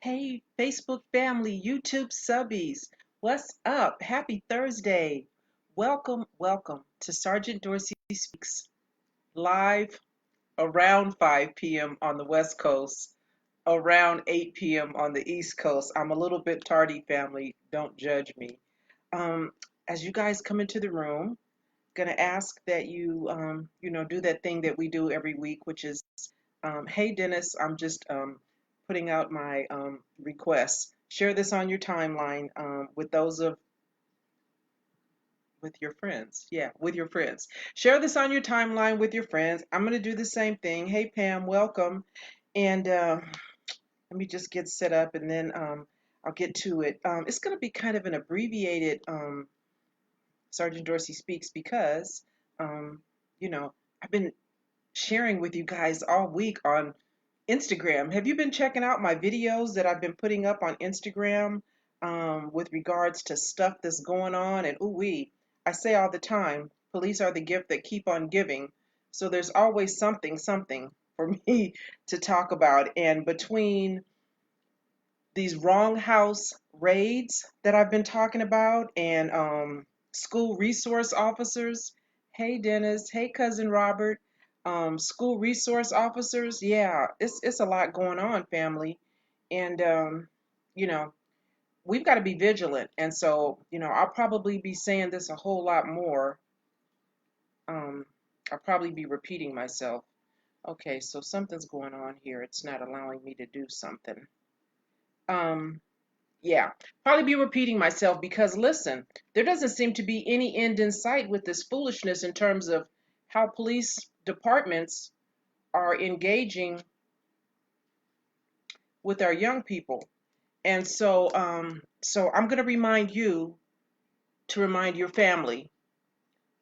Hey, Facebook family, YouTube subbies, what's up? Happy Thursday. Welcome to Sergeant Dorsey Speaks live around 5 p.m. on the West Coast, around 8 p.m. on the East Coast. I'm a little bit tardy, family. Don't judge me. Um, as you guys come into the room, gonna ask that you do that thing that we do every week, which is hey, Dennis, I'm just putting out my requests. Share this on your timeline with your friends. Yeah, with your friends. Share this on your timeline with your friends. I'm going to do the same thing. Hey, Pam, welcome. And let me just get set up and then I'll get to it. It's going to be kind of an abbreviated Sergeant Dorsey Speaks because, um, you know, I've been sharing with you guys all week on Instagram. Have you been checking out my videos that I've been putting up on Instagram with regards to stuff that's going on? And ooh wee, I say all the time, police are the gift that keep on giving. So there's always something for me to talk about. And between these wrong house raids that I've been talking about and school resource officers. Hey Dennis, hey cousin Robert. School resource officers, yeah, it's a lot going on, family. And you know, we've got to be vigilant. And so, I'll probably be saying this a whole lot more. Um, I'll probably be repeating myself. Okay, so something's going on here. It's not allowing me to do something. Um, Yeah, probably be repeating myself because listen, there doesn't seem to be any end in sight with this foolishness in terms of how police departments are engaging with our young people. And so I'm going to remind you to remind your family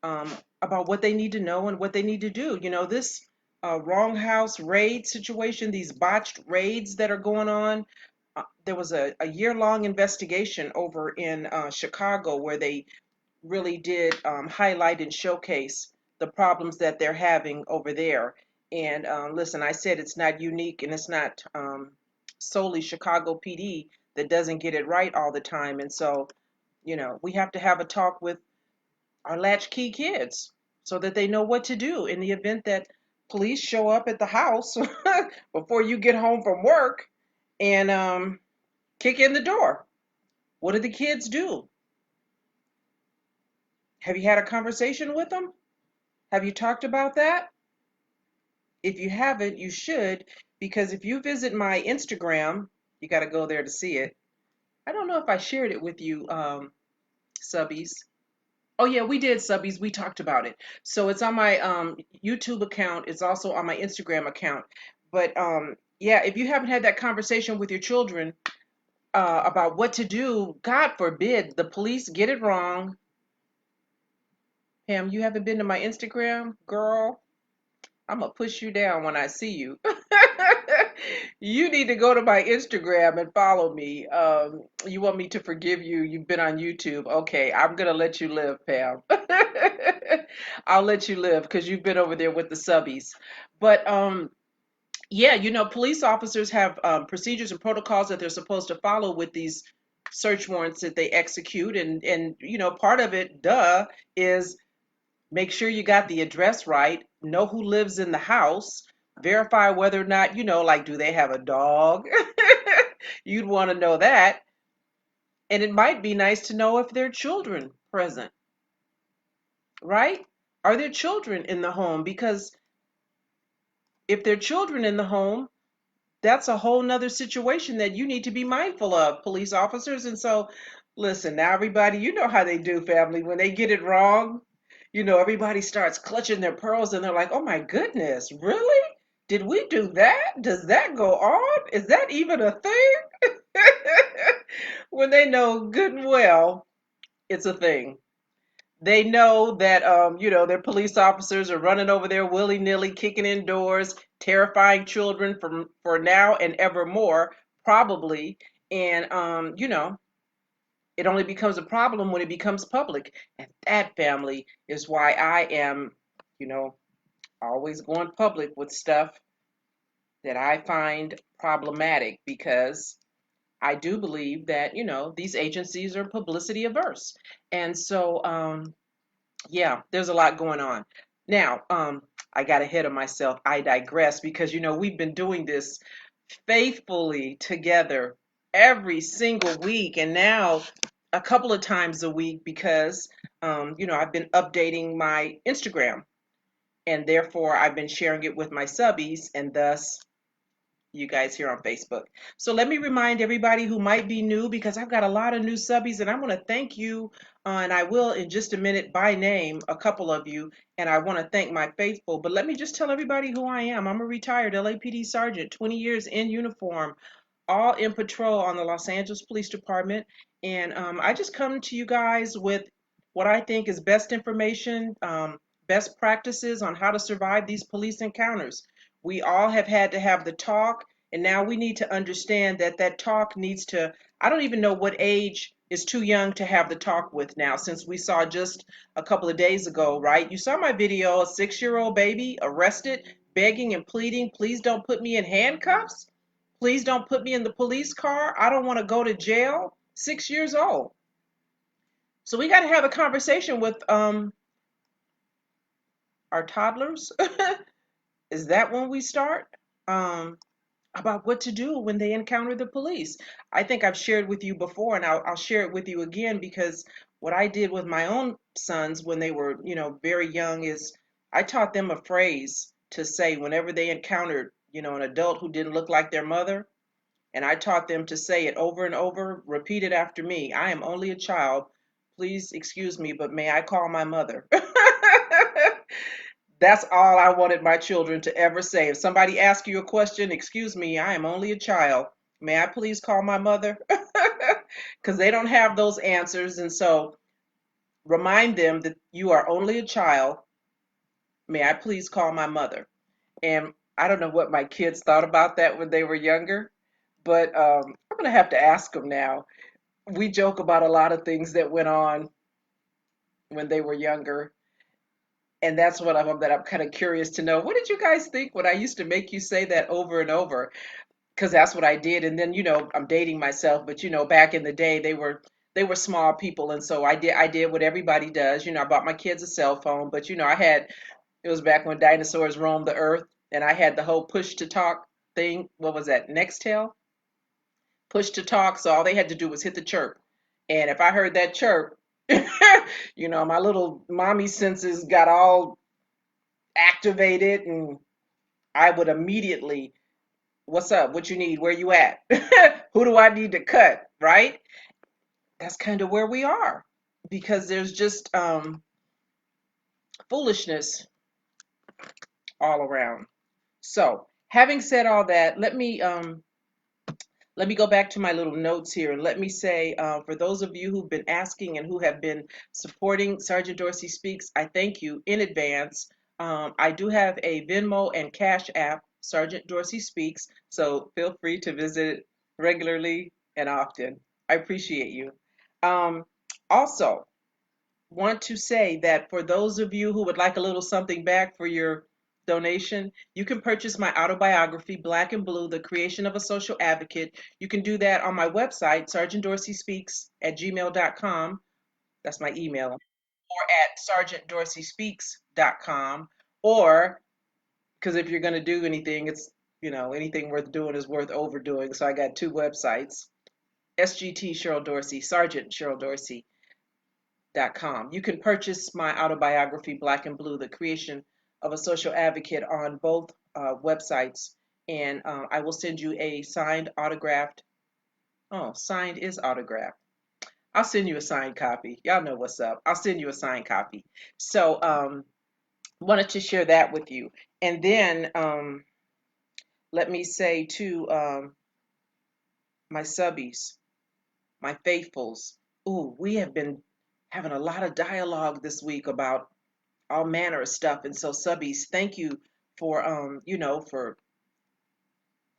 um, about what they need to know and what they need to do. This wrong house raid situation, these botched raids that are going on. There was a year-long investigation over in Chicago where they really did highlight and showcase the problems that they're having over there. And listen, I said it's not unique and it's not solely Chicago PD that doesn't get it right all the time. And so, we have to have a talk with our latchkey kids so that they know what to do in the event that police show up at the house before you get home from work and kick in the door. What do the kids do? Have you had a conversation with them? Have you talked about that? If you haven't, you should, because if you visit my Instagram, you got to go there to see it. I don't know if I shared it with you, subbies. Oh yeah, we did, subbies. We talked about it. So it's on my YouTube account. It's also on my Instagram account. But yeah, if you haven't had that conversation with your children about what to do, God forbid the police get it wrong. Pam, you haven't been to my Instagram, girl. I'm gonna push you down when I see you. You need to go to my Instagram and follow me. You want me to forgive you? You've been on YouTube. Okay, I'm gonna let you live, Pam. I'll let you live because you've been over there with the subbies. But yeah, police officers have procedures and protocols that they're supposed to follow with these search warrants that they execute, and part of it, duh, is make sure you got the address right, know who lives in the house, verify whether or not, like, do they have a dog? You'd want to know that. And it might be nice to know if there are children present, right? Are there children in the home? Because if there are children in the home, that's a whole nother situation that you need to be mindful of, police officers. And so, listen, now everybody, you know how they do, family. When they get it wrong, everybody starts clutching their pearls and they're like, oh my goodness, really? Did we do that? Does that go on? Is that even a thing? When they know good and well it's a thing. They know that their police officers are running over there willy-nilly, kicking in doors, terrifying children for now and evermore, probably. And it only becomes a problem when it becomes public. And that, family, is why I am, you know, always going public with stuff that I find problematic because I do believe that, these agencies are publicity averse. And so, yeah, there's a lot going on. Now, I got ahead of myself. I digress because, we've been doing this faithfully together every single week, and now a couple of times a week because, I've been updating my Instagram, and therefore I've been sharing it with my subbies, and thus you guys here on Facebook. So let me remind everybody who might be new, because I've got a lot of new subbies, and I want to thank you. And I will in just a minute by name a couple of you, and I want to thank my faithful. But let me just tell everybody who I am. I'm a retired LAPD sergeant, 20 years in uniform, all in patrol on the Los Angeles Police Department. And I just come to you guys with what I think is best information, best practices on how to survive these police encounters. We all have had to have the talk, and now we need to understand that that talk needs to, I don't even know what age is too young to have the talk with now, since we saw just a couple of days ago, right? You saw my video, a 6-year-old baby arrested, begging and pleading, please don't put me in handcuffs. Please don't put me in the police car. I don't want to go to jail. 6 years old. So we got to have a conversation with our toddlers. Is that when we start? Um, about what to do when they encounter the police. I think I've shared with you before, and I'll share it with you again, because what I did with my own sons when they were, very young is I taught them a phrase to say whenever they encountered, an adult who didn't look like their mother. And I taught them to say it over and over, repeat it after me. I am only a child. Please excuse me, but may I call my mother? That's all I wanted my children to ever say. If somebody asks you a question, excuse me, I am only a child. May I please call my mother? Because they don't have those answers. And so remind them that you are only a child. May I please call my mother? And I don't know what my kids thought about that when they were younger, but I'm going to have to ask them now. We joke about a lot of things that went on when they were younger. And that's what I'm kind of curious to know. What did you guys think when I used to make you say that over and over? Because that's what I did. And then, I'm dating myself, but back in the day, they were small people, and so I did what everybody does. I bought my kids a cell phone, but it was back when dinosaurs roamed the earth, and I had the whole push to talk thing. What was that? Nextel? Push to talk. So all they had to do was hit the chirp. And if I heard that chirp, my little mommy senses got all activated, and I would immediately, what's up? What you need? Where you at? Who do I need to cut? Right? That's kind of where we are, because there's just foolishness all around. So, having said all that, let me go back to my little notes here, and let me say, for those of you who've been asking and who have been supporting Sergeant Dorsey Speaks, I thank you in advance. I do have a Venmo and Cash App, Sergeant Dorsey Speaks, so feel free to visit regularly and often. I appreciate you. Um, Also, want to say that for those of you who would like a little something back for your donation, you can purchase my autobiography, Black and Blue, The Creation of a Social Advocate. You can do that on my website, sergeantdorseyspeaks@gmail.com. That's my email. Or at sergeantdorseyspeaks.com. Or, because if you're going to do anything, it's, anything worth doing is worth overdoing. So I got two websites, SGT Cheryl Dorsey, Sergeant Cheryl Dorsey. Com. You can purchase my autobiography, Black and Blue, The Creation of a Social Advocate, on both websites. And I will send you a signed, autographed, oh, signed is autographed. I'll send you a signed copy. Y'all know what's up. I'll send you a signed copy. So, wanted to share that with you. And then, let me say to my subbies, my faithfuls, ooh, we have been having a lot of dialogue this week about all manner of stuff. And so, subbies, thank you for for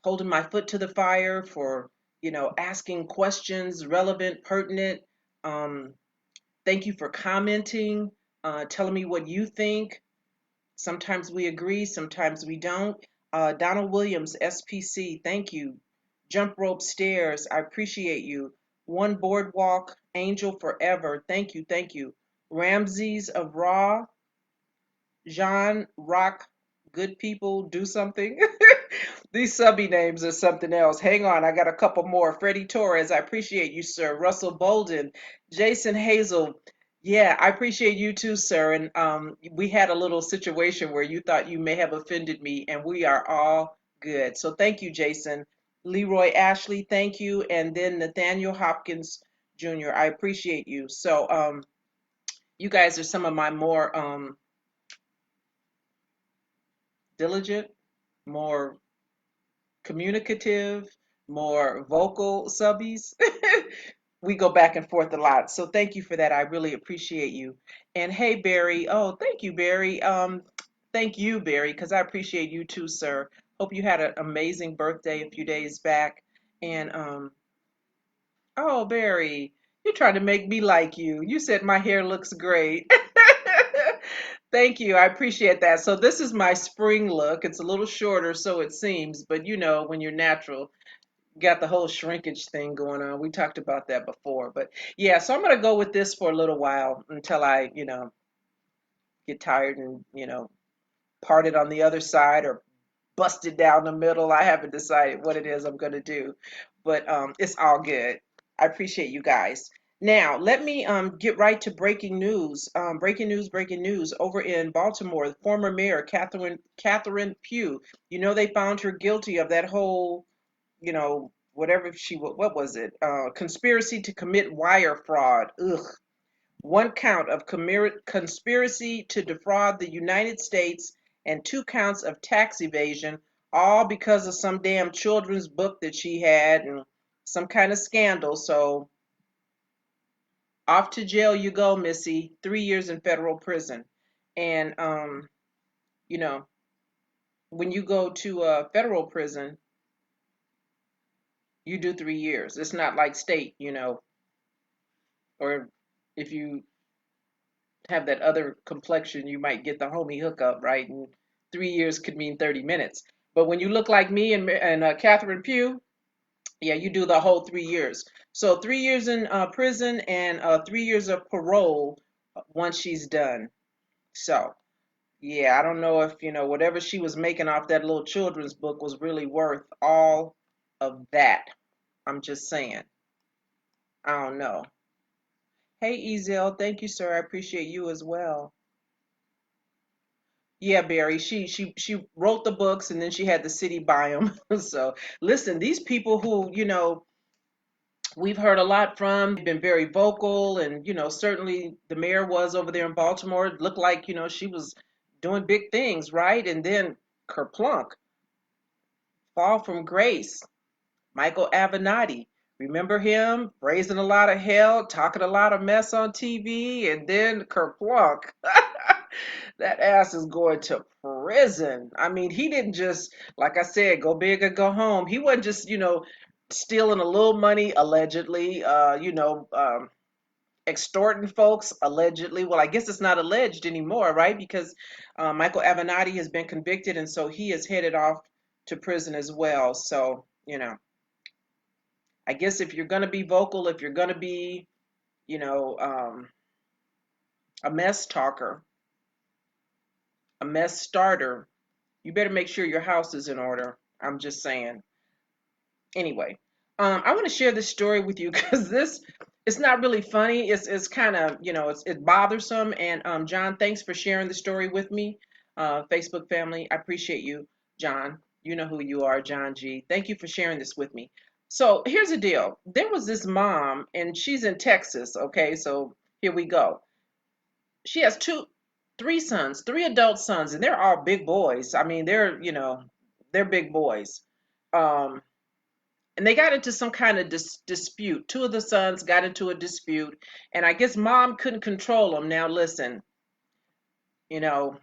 holding my foot to the fire, for asking questions, relevant, pertinent. Um, Thank you for commenting, telling me what you think. Sometimes we agree, sometimes we don't. Donald Williams, SPC, thank you. Jump rope stairs, I appreciate you. One boardwalk, angel forever, thank you, thank you. Ramses of Raw, Jean Rock, good people, do something. These subby names are something else. Hang on, I got a couple more. Freddie Torres, I appreciate you, sir. Russell Bolden, Jason Hazel. Yeah, I appreciate you too, sir. And we had a little situation where you thought you may have offended me, and we are all good. So thank you, Jason. Leroy Ashley, thank you. And then Nathaniel Hopkins Jr., I appreciate you. So you guys are some of my more diligent, more communicative, more vocal subbies. We go back and forth a lot. So thank you for that. I really appreciate you. And hey, Barry. Oh, thank you, Barry. Thank you, Barry, because I appreciate you too, sir. Hope you had an amazing birthday a few days back. And oh, Barry, you're trying to make me like you. You said my hair looks great. Thank you. I appreciate that. So this is my spring look. It's a little shorter, so it seems, but you know, when you're natural, got the whole shrinkage thing going on. We talked about that before, but yeah, so I'm going to go with this for a little while until I, get tired and, part it on the other side or bust it down the middle. I haven't decided what it is I'm going to do, but it's all good. I appreciate you guys. Now, let me get right to breaking news. Breaking news over in Baltimore. The former mayor, Catherine Pugh, they found her guilty of that whole, whatever what was it? Conspiracy to commit wire fraud. Ugh. One count of conspiracy to defraud the United States and two counts of tax evasion, all because of some damn children's book that she had and some kind of scandal. So off to jail you go, Missy. 3 years in federal prison. And you know, when you go to a federal prison, you do 3 years. It's not like state, or if you have that other complexion, you might get the homie hookup, right? And 3 years could mean 30 minutes. But when you look like me and Catherine Pugh, yeah, you do the whole 3 years. So 3 years in prison and 3 years of parole once she's done. So yeah, I don't know if whatever she was making off that little children's book was really worth all of that. I'm just saying. I don't know. Hey, Ezel, thank you, sir. I appreciate you as well. Yeah, Barry. She wrote the books and then she had the city buy them. So listen, these people who we've heard a lot from, they've been very vocal, and certainly the mayor was over there in Baltimore. It looked like she was doing big things, right? And then kerplunk, fall from grace. Michael Avenatti. Remember him raising a lot of hell, talking a lot of mess on TV, and then kerplunk. That ass is going to prison. I mean, he didn't just, like I said, go big or go home. He wasn't just, stealing a little money allegedly, extorting folks allegedly. Well, I guess it's not alleged anymore, right? Because Michael Avenatti has been convicted, and so he is headed off to prison as well. So, I guess if you're going to be vocal, if you're going to be, you know, um, a mess talker, a mess starter, you better make sure your house is in order. I'm just saying. Anyway, I want to share this story with you because this it's not really funny. It's kind of it's bothersome. And John, thanks for sharing the story with me. Facebook family, I appreciate you, John. You know who you are, John G. Thank you for sharing this with me. So here's the deal. There was this mom, and she's in Texas. Okay, so here we go. She has three sons, three adult sons, and they're all big boys. I mean, they're big boys. Um, and they got into some kind of dispute. Two of the sons got into a dispute, and I guess mom couldn't control them. Now, listen, you know,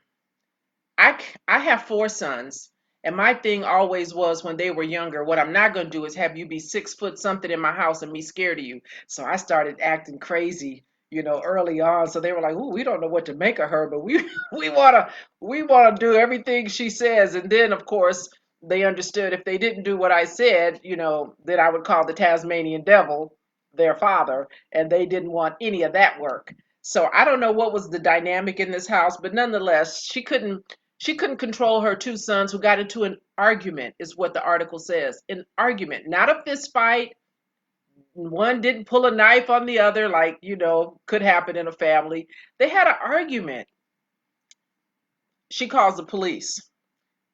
I have four sons, and my thing always was when they were younger, what I'm not going to do is have you be 6 foot something in my house and me scared of you. So I started acting crazy, early on. So they were like, "Ooh, we don't know what to make of her, but we we wanna do everything she says." And then, of course, they understood if they didn't do what I said, then I would call the Tasmanian devil their father, and they didn't want any of that work. So I don't know what was the dynamic in this house, but nonetheless, she couldn't control her two sons who got into an argument, is what the article says. An argument, not a fist fight. One didn't pull a knife on the other, like, could happen in a family. They had an argument. She calls the police.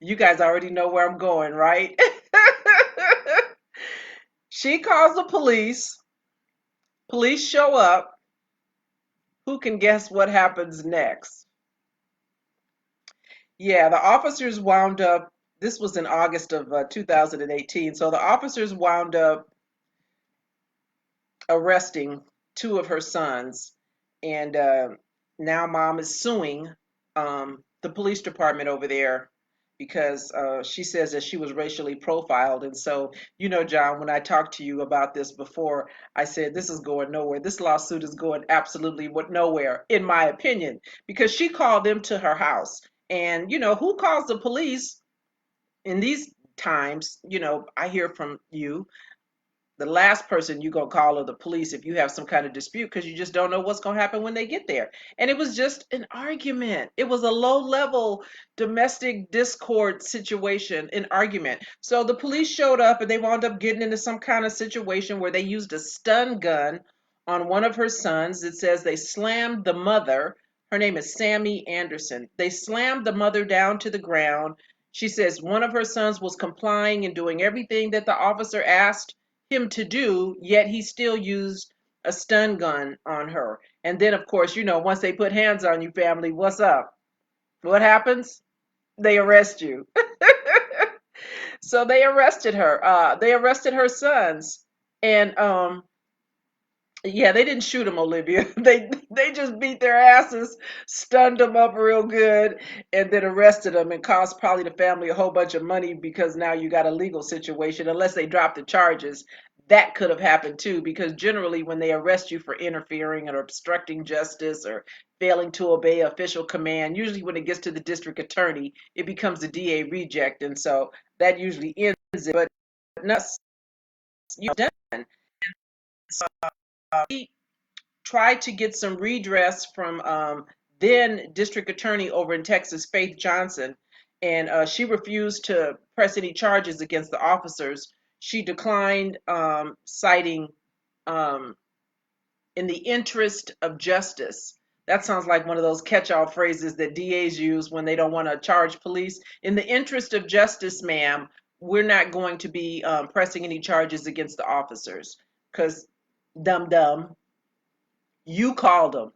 You guys already know where I'm going, right? She calls the police. Police show up. Who can guess what happens next? Yeah, the officers wound up, this was in August of 2018. So the officers wound up arresting two of her sons. And now mom is suing the police department over there because she says that she was racially profiled. And so, John, when I talked to you about this before, I said this is going nowhere. This lawsuit is going absolutely nowhere, in my opinion, because she called them to her house. And, who calls the police in these times? I hear from you, the last person you're going to call are the police if you have some kind of dispute, because you just don't know what's going to happen when they get there. And it was just an argument. It was a low level domestic discord situation, an argument. So the police showed up and they wound up getting into some kind of situation where they used a stun gun on one of her sons. It says they slammed the mother. Her name is Sammy Anderson. They slammed the mother down to the ground. She says one of her sons was complying and doing everything that the officer asked him to do, yet he still used a stun gun on her. And then, of course, once they put hands on you, family, what's up? What happens? They arrest you. So they arrested her. They arrested her sons, and yeah, they didn't shoot them, Olivia. They just beat their asses, stunned them up real good, and then arrested them and cost probably the family a whole bunch of money because now you got a legal situation. Unless they drop the charges, that could have happened too. Because generally, when they arrest you for interfering or obstructing justice or failing to obey official command, usually when it gets to the district attorney, it becomes a DA reject, and so that usually ends it. But not you done. So, we tried to get some redress from then District Attorney over in Texas, Faith Johnson, and she refused to press any charges against the officers. She declined, citing um, in the interest of justice. That sounds like one of those catch-all phrases that DAs use when they don't want to charge police. In the interest of justice, ma'am, we're not going to be pressing any charges against the officers because dumb. You called them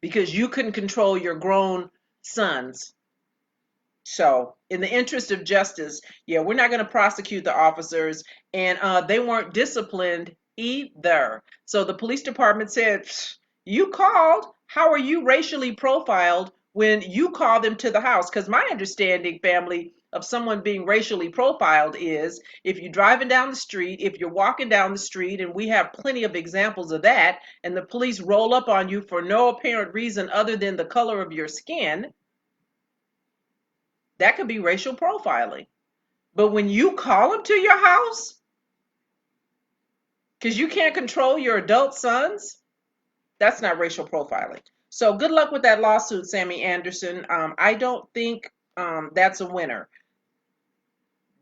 because you couldn't control your grown sons. So, in the interest of justice, yeah, we're not going to prosecute the officers, and they weren't disciplined either. So the police department said, "You called. How are you racially profiled when you call them to the house?" Because my understanding, family, of someone being racially profiled is if you're driving down the street, if you're walking down the street, and we have plenty of examples of that, and the police roll up on you for no apparent reason other than the color of your skin, that could be racial profiling. But when you call them to your house because you can't control your adult sons, that's not racial profiling. So good luck with that lawsuit, Sammy Anderson. I don't think that's a winner.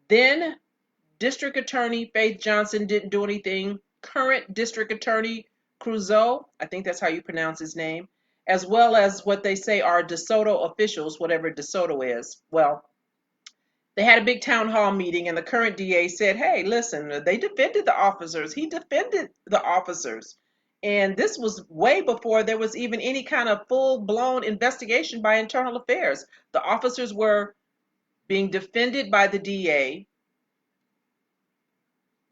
Then District Attorney Faith Johnson didn't do anything. Current District Attorney Crusoe, I think that's how you pronounce his name, as well as what they say are DeSoto officials, whatever DeSoto is. Well, they had a big town hall meeting, and the current DA said, "Hey, listen, they defended the officers. He defended the officers." And this was way before there was even any kind of full-blown investigation by Internal Affairs. The officers were being defended by the DA.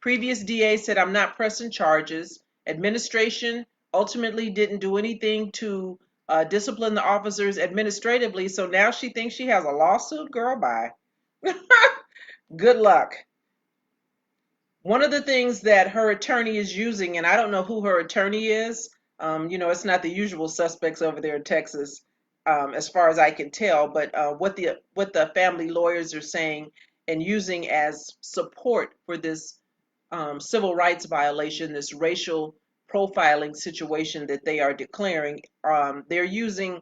Previous DA said, "I'm not pressing charges." Administration ultimately didn't do anything to discipline the officers administratively. So now she thinks she has a lawsuit. Girl, bye. Good luck. One of the things that her attorney is using, and I don't know who her attorney is, it's not the usual suspects over there in Texas, as far as I can tell, but what the family lawyers are saying and using as support for this civil rights violation, this racial profiling situation that they are declaring. They're using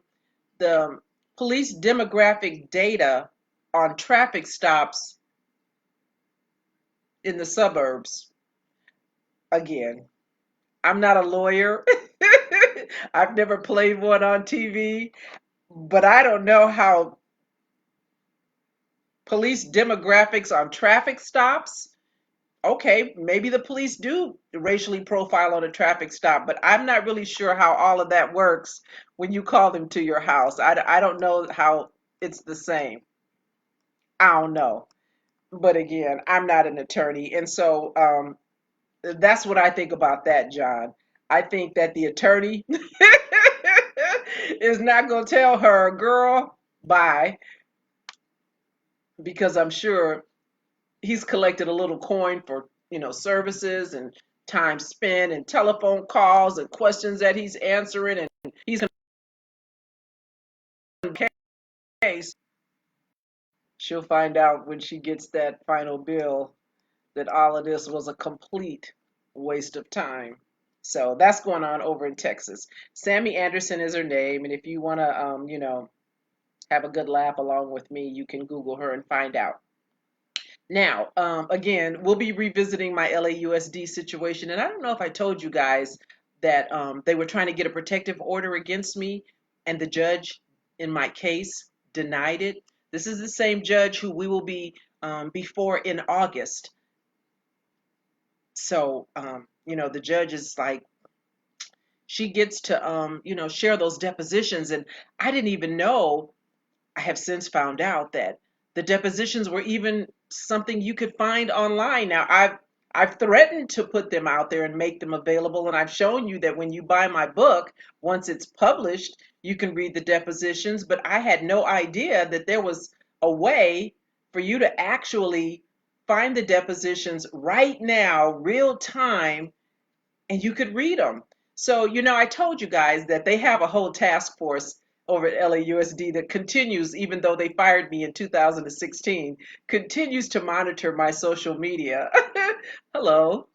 the police demographic data on traffic stops in the suburbs. Again, I'm not a lawyer. I've never played one on TV, but I don't know how police demographics on traffic stops. Okay, maybe the police do racially profile on a traffic stop, but I'm not really sure how all of that works when you call them to your house. I don't know how it's the same. I don't know. But again, I'm not an attorney. And so that's what I think about that, John. I think that the attorney is not going to tell her, girl, bye, because I'm sure he's collected a little coin for, services and time spent and telephone calls and questions that he's answering, and he's in the case. She'll find out when she gets that final bill that all of this was a complete waste of time. So that's going on over in Texas. Sammy Anderson is her name, and if you want to, have a good laugh along with me, you can Google her and find out. Now, again, we'll be revisiting my LAUSD situation, and I don't know if I told you guys that they were trying to get a protective order against me, and the judge in my case denied it. This is the same judge who we will be before in August. So, the judge is like, she gets to, share those depositions. And I didn't even know, I have since found out that the depositions were even something you could find online. Now, I've threatened to put them out there and make them available. And I've shown you that when you buy my book, once it's published, you can read the depositions. But I had no idea that there was a way for you to actually find the depositions right now, real time, and you could read them. So, I told you guys that they have a whole task force over at LAUSD that continues, even though they fired me in 2016, continues to monitor my social media. Hello,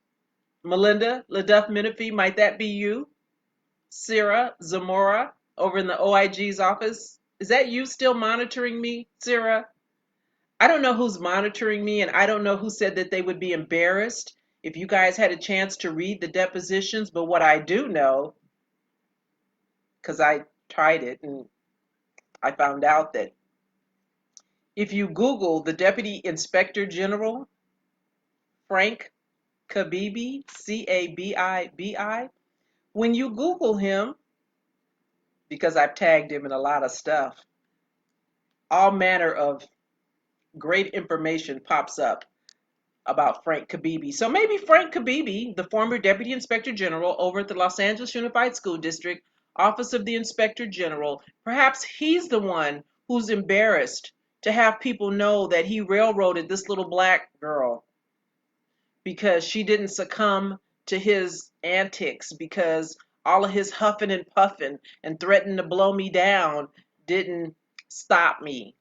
Melinda LaDuff Menifee, might that be you? Sarah Zamora over in the OIG's office. Is that you still monitoring me, Sarah? I don't know who's monitoring me, and I don't know who said that they would be embarrassed if you guys had a chance to read the depositions. But what I do know, because I tried it and I found out that if you Google the Deputy Inspector General, Frank Kabibi, Cabibi, when you Google him, because I've tagged him in a lot of stuff, all manner of great information pops up about Frank Kabibi. So maybe Frank Kabibi, the former Deputy Inspector General over at the Los Angeles Unified School District, Office of the Inspector General, perhaps he's the one who's embarrassed to have people know that he railroaded this little black girl because she didn't succumb to his antics, because all of his huffing and puffing and threatening to blow me down didn't stop me.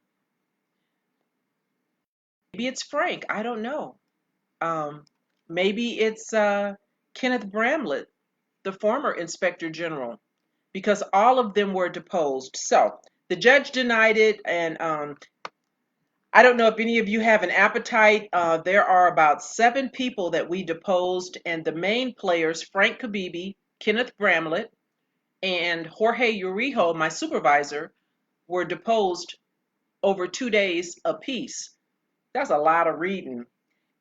Maybe it's Frank. I don't know. Um, Maybe it's Kenneth Bramlett, the former Inspector General, because all of them were deposed. So the judge denied it, and I don't know if any of you have an appetite. There are about 7 people that we deposed, and the main players, Frank Kabibi, Kenneth Bramlett, and Jorge Urijo, my supervisor, were deposed over 2 days apiece. That's a lot of reading.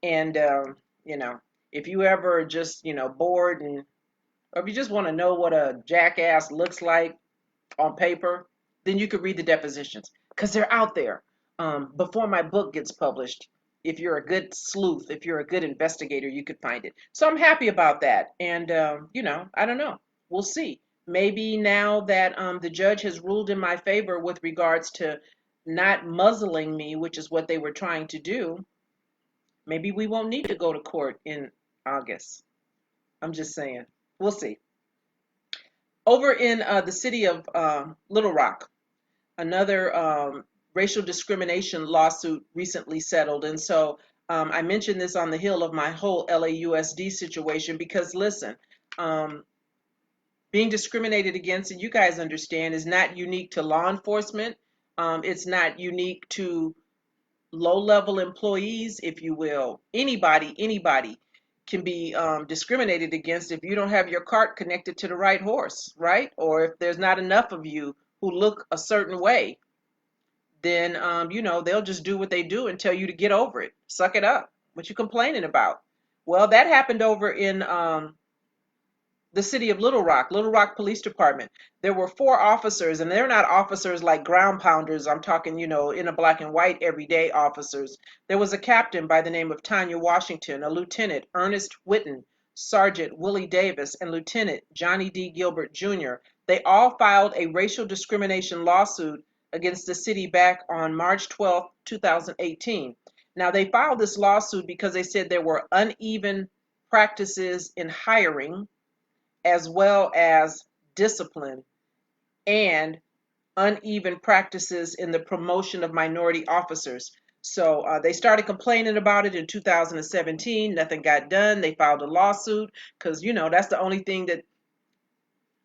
And, you know, if you ever just, bored, and or if you just want to know what a jackass looks like on paper, then you could read the depositions because they're out there before my book gets published. If you're a good sleuth, if you're a good investigator, you could find it. So I'm happy about that. And, I don't know. We'll see. Maybe now that the judge has ruled in my favor with regards to not muzzling me, which is what they were trying to do, maybe we won't need to go to court in August. I'm just saying. We'll see. Over in the city of Little Rock, another racial discrimination lawsuit recently settled. And so I mentioned this on the heel of my whole LAUSD situation because listen, um, being discriminated against, and you guys understand, is not unique to law enforcement. It's not unique to low-level employees, if you will. Anybody can be discriminated against if you don't have your cart connected to the right horse, right? Or if there's not enough of you who look a certain way, then they'll just do what they do and tell you to get over it. Suck it up. What you complaining about? Well, that happened over in the city of Little Rock Police Department. There were four officers, and they're not officers like ground pounders. I'm talking, in a black and white everyday officers. There was a captain by the name of Tanya Washington, a lieutenant, Ernest Whitten, Sergeant Willie Davis, and Lieutenant Johnny D. Gilbert Jr. They all filed a racial discrimination lawsuit against the city back on March 12, 2018. Now, they filed this lawsuit because they said there were uneven practices in hiring, as well as discipline and uneven practices in the promotion of minority officers. So they started complaining about it in 2017. Nothing got done. They filed a lawsuit because, that's the only thing that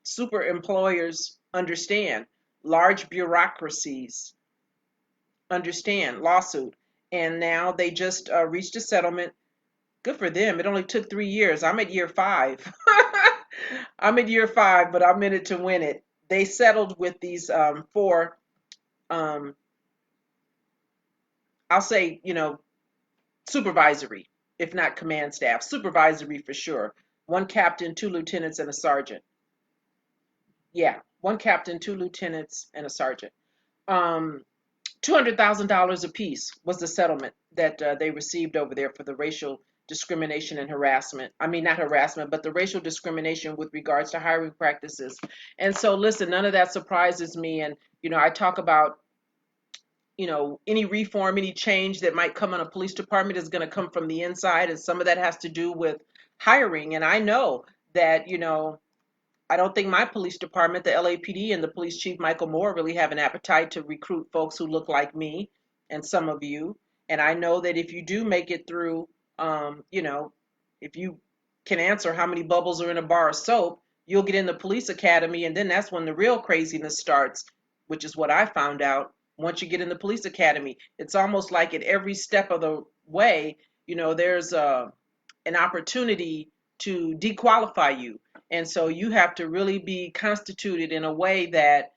super employers understand. Large bureaucracies understand lawsuit. And now they just reached a settlement. Good for them. It only took 3 years. I'm at year 5. I'm at year 5, but I'm in it to win it. They settled with these four, um, I'll say, supervisory, if not command staff, supervisory for sure. One captain, two lieutenants, and a sergeant. Yeah, one captain, two lieutenants, and a sergeant. Um, $200,000 apiece was the settlement that they received over there for the racial discrimination and harassment. I mean, not harassment, but the racial discrimination with regards to hiring practices. And so, listen, none of that surprises me. And, I talk about, any reform, any change that might come in a police department is going to come from the inside. And some of that has to do with hiring. And I know that, I don't think my police department, the LAPD, and the police chief, Michael Moore, really have an appetite to recruit folks who look like me and some of you. And I know that if you do make it through, if you can answer how many bubbles are in a bar of soap, you'll get in the police academy. And then that's when the real craziness starts, which is what I found out. Once you get in the police academy, it's almost like at every step of the way, there's an opportunity to dequalify you. And so you have to really be constituted in a way that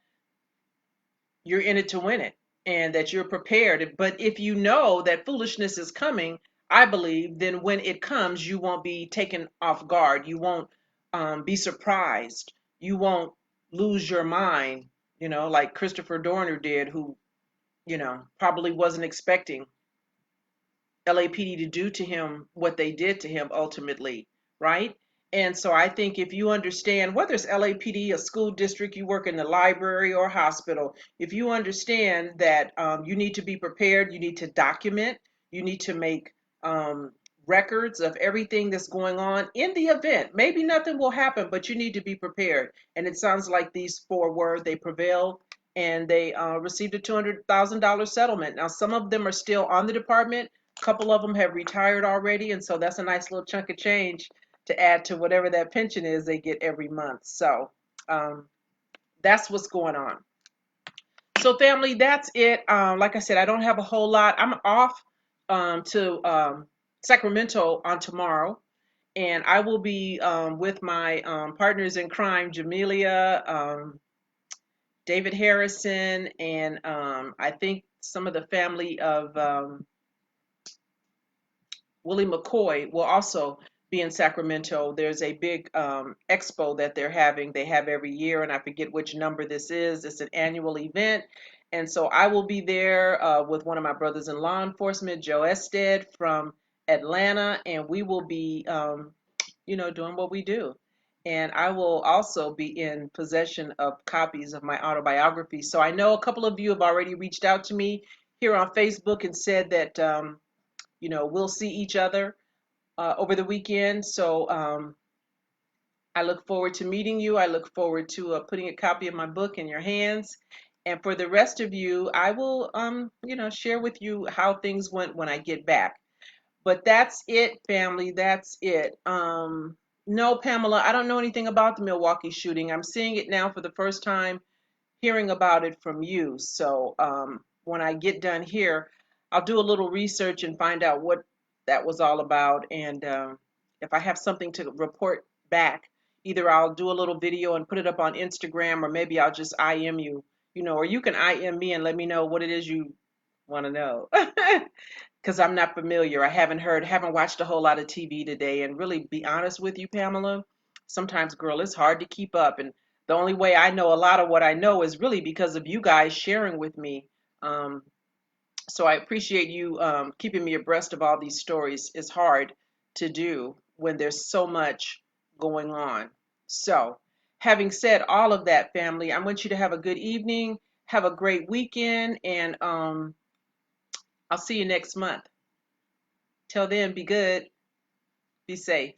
you're in it to win it and that you're prepared. But if you know that foolishness is coming, I believe, then when it comes, you won't be taken off guard. You won't be surprised. You won't lose your mind, like Christopher Dorner did, who, probably wasn't expecting LAPD to do to him what they did to him ultimately, right? And so I think if you understand, whether it's LAPD, a school district, you work in the library or hospital, if you understand that you need to be prepared, you need to document, you need to make records of everything that's going on in the event. Maybe nothing will happen, but you need to be prepared. And it sounds like these four were, they prevailed and they received a $200,000 settlement. Now, some of them are still on the department. A couple of them have retired already, and so that's a nice little chunk of change to add to whatever that pension is they get every month. So that's what's going on. So family, that's it. Like I said, I don't have a whole lot. I'm off to Sacramento on tomorrow, and I will be with my partners in crime, Jamelia, David Harrison, and I think some of the family of Willie McCoy will also be in Sacramento. There's a big expo that they're having. They have every year, and I forget which number this is. It's an annual event. And so I will be there with one of my brothers in law enforcement, Joe Ested from Atlanta, and we will be, doing what we do. And I will also be in possession of copies of my autobiography. So I know a couple of you have already reached out to me here on Facebook and said that, we'll see each other over the weekend. So I look forward to meeting you. I look forward to putting a copy of my book in your hands. And for the rest of you, I will, share with you how things went when I get back. But that's it, family. That's it. No, Pamela, I don't know anything about the Milwaukee shooting. I'm seeing it now for the first time, hearing about it from you. So when I get done here, I'll do a little research and find out what that was all about. And if I have something to report back, either I'll do a little video and put it up on Instagram, or maybe I'll just IM you, or you can IM me and let me know what it is you want to know. Because I'm not familiar. I haven't watched a whole lot of TV today. And really, be honest with you, Pamela, sometimes, girl, it's hard to keep up. And the only way I know a lot of what I know is really because of you guys sharing with me. Um, so I appreciate you keeping me abreast of all these stories. It's hard to do when there's so much going on. So, having said all of that, family, I want you to have a good evening, have a great weekend, and I'll see you next month. Till then, be good, be safe.